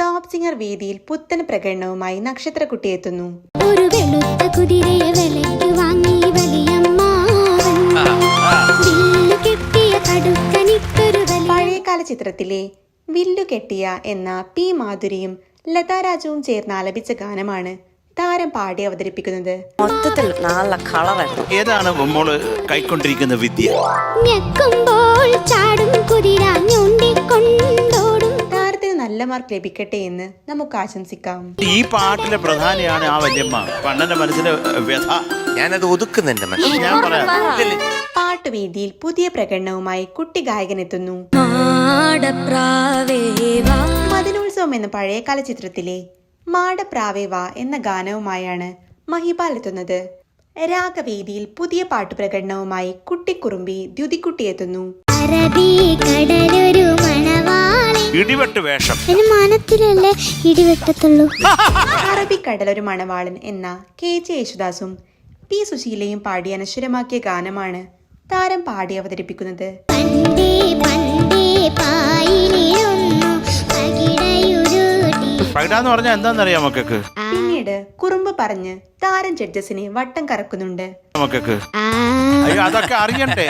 Top singer വേദിയിൽ പുത്തൻ പ്രകടനവുമായി നക്ഷത്രക്കുട്ടി എത്തുന്നു. ഒരു വെളുത്ത കുതിരയെ വിലയ്ക്ക് വാങ്ങി പഴയകാല ചിത്രത്തിലെ വില്ലു കെട്ടിയ എന്ന പി മാധുരിയും ലതാ രാജുവും ചേർന്ന് ആലപിച്ച ഗാനമാണ് താരം പാടി അവതരിപ്പിക്കുന്നത്. മൊത്തത്തിൽ നല്ല കളറാണ്. ഏതാണ് മോള് കൈക്കൊണ്ടിരിക്കുന്ന വിദ്യ? താരത്തിന് നല്ല മാർക്ക് ലഭിക്കട്ടെ എന്ന് നമുക്ക് ആശംസിക്കാം. ഈ പാട്ടിലെ പ്രധാനിയാണ് ആ വല്യമ്മ. പണ്ണന്റെ മനസ്സിലെ വ്യഥ ഞാനത് ഒതുക്കുന്നുണ്ട്. ഞാൻ പറയാം. പാട്ടുവേദിയിൽ പുതിയ പ്രകടനവുമായി കുട്ടി ഗായകനെത്തുന്നു. മദനോത്സവം എന്ന പഴയകാല ചിത്രത്തിലെ മാടപ്രാവേവ എന്ന ഗാനവുമായാണ് മഹിപാൽ എത്തുന്നത്. രാഗവേദിയിൽ പുതിയ പാട്ടു പ്രകടനവുമായി കുട്ടിക്കുറുമ്പി ദ്യുതിക്കുട്ടി എത്തുന്നു. ഇടിവെട്ട് വേഷം. അറബിക്കടലൊരു മണവാളൻ എന്ന KJ യേശുദാസും P സുശീലയും പാടി അനശ്വരമാക്കിയ ഗാനമാണ് താരം പാടി അവതരിപ്പിക്കുന്നത്. പകിടാന്ന് പറഞ്ഞാൽ എന്താണെന്നറിയാം മക്കൾക്ക്? പിന്നീട് കുറുമ്പ് പറഞ്ഞ് താരം ജഡ്ജസിനെ വട്ടം കറക്കുന്നുണ്ട്. മക്കൾക്ക് അയ്യോ അതൊക്കെ അറിയണ്ടേ.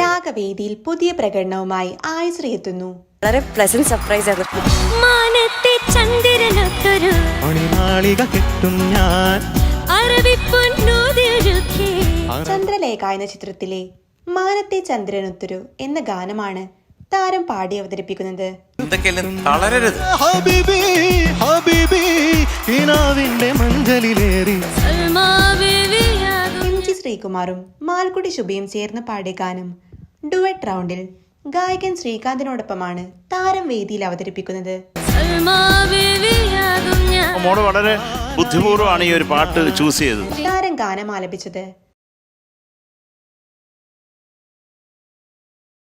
രാഗവേദിയിൽ പുതിയ പ്രകടനവുമായി ആയുശ്രീ എത്തുന്നു. വളരെ പ്ലസന്റ് സർപ്രൈസ് ആയിരുന്നു. ചന്ദ്രലേഖ എന്ന ചിത്രത്തിലെ മാനത്തെ ചന്ദ്രനൊത്തൊരു എന്ന ഗാനമാണ് താരം പാടി അവതരിപ്പിക്കുന്നത്. MG ശ്രീകുമാറും മാൽക്കുടി ശുഭയും ചേർന്ന് പാടിയ ഗാനം ഡുവറ്റ് റൗണ്ടിൽ ഗായകൻ ശ്രീകാന്തിനോടൊപ്പമാണ് താരം വേദിയിൽ അവതരിപ്പിക്കുന്നത്. മോള് വളരെ ബുദ്ധിപൂർവ്വമാണ് ഈ ഒരു പാട്ട് ചൂസ് ചെയ്തത്. താരം ഗാനം ആലപിച്ചത്